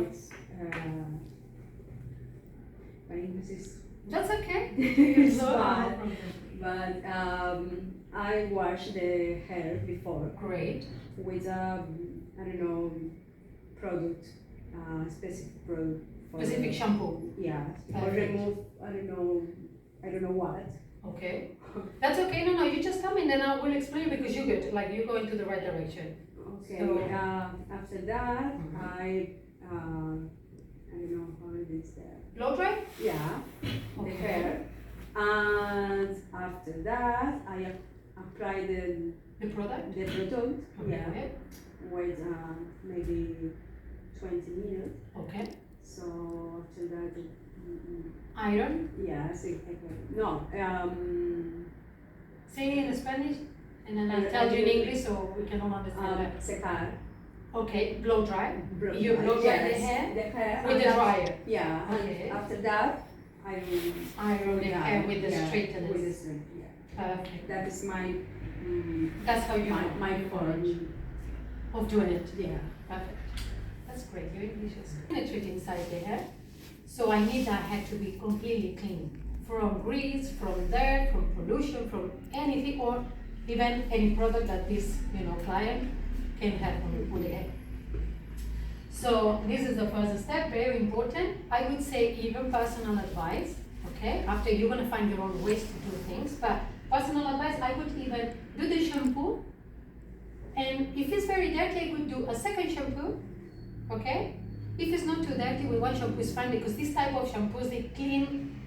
it's, my English is That's okay. it's No bad, problem. but I wash the hair before Great. with I don't know, product, specific product. For Specific shampoo. Yeah, or Perfect. remove, I don't know what. Okay. That's okay. No, you just tell me and then I will explain because you're good. Like you're going to the right direction. Okay, So- after that, Mhm. I don't know how it is there. Blow dry? Yeah, the Okay. hair. And after that, I apply The product? the product, yeah, Okay. with maybe 20 minutes. Okay. So after that, Iron. yes, no, Say it in Spanish and then I'll I tell you in do- English so we can all understand that. secar. Okay, blow dry. Blow You blow dry the yes, hair the hair with and the af- dryer. Yeah, Okay. and after that, I Iron the yeah, hair with the yeah, straighteners. with the straight, yeah. Perfect. That is my That's how you my form. of doing it. Yeah. Perfect. That's great. Your English is penetrate inside the hair. So I need that hair to be completely clean. From grease, from dirt, from pollution, from anything, or even any product that this client can have on the hair. So this is the first step, very important. I would say even personal advice, okay? After you're gonna find your own ways to do things, but personal advice, I would even do the shampoo. And if it's very dirty, I would do a second shampoo, okay? If it's not too dirty, with one shampoo is fine because this type of shampoos, they clean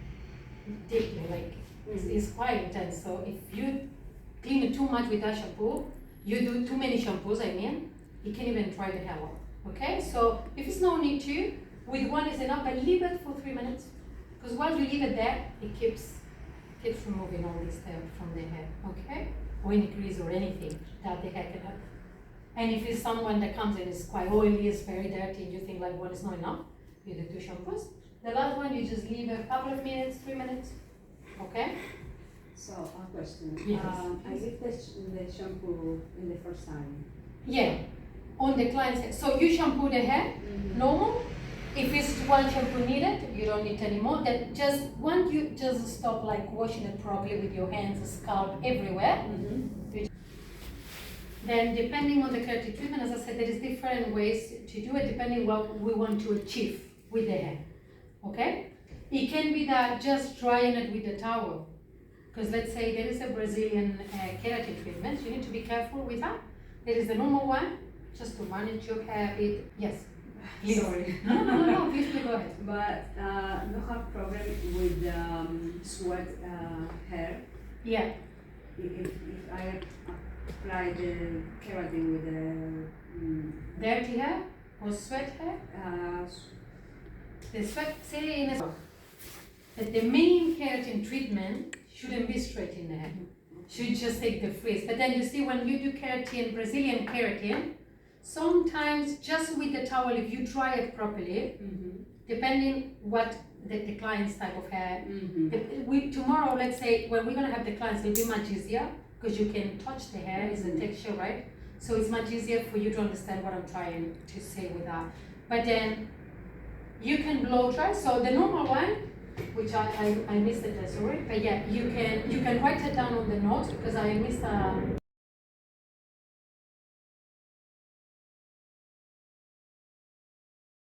deeply, like it's quite intense. So if you clean it too much with that shampoo, you do too many shampoos, I mean, you can even dry the hair off, okay? So if it's no need to, with one is enough, but leave it for 3 minutes. Because once you leave it there, it keeps removing all this hair from the hair, okay? Or any grease or anything that the hair can have. And if it's someone that comes and is quite oily, it's very dirty, and you think like one is not enough, you do 2 shampoos. The last one, you just leave a couple of minutes, 3 minutes, okay? So a question. Yes. I give the shampoo in the first time. Yeah, on the client's hair. So you shampoo the hair, normal. If it's one shampoo needed, you don't need any more. Then once you just stop like washing it properly with your hands, scalp, everywhere. Then depending on the keratin treatment, as I said, there is different ways to do it depending what we want to achieve with the hair, okay? It can be that just drying it with a towel. Because let's say there is a Brazilian keratin treatment, you need to be careful with that. There is the normal one, just to manage your hair a bit. Yes. Please. Sorry. No, please go ahead. But no have problem with sweat hair. Yeah. If I apply the keratin with the Dirty hair or sweat hair? The sweat, say in a that the main keratin treatment shouldn't be straight in the hair. Should just take the frizz. But then you see when you do keratin, Brazilian keratin, sometimes just with the towel, if you dry it properly, depending what the client's type of hair. Tomorrow, let's say, when we're gonna have the clients, it'll be much easier because you can touch the hair, it's a texture, right? So it's much easier for you to understand what I'm trying to say with that. But then you can blow dry. So the normal one, which I missed it, sorry, but yeah, you can write it down on the notes because I missed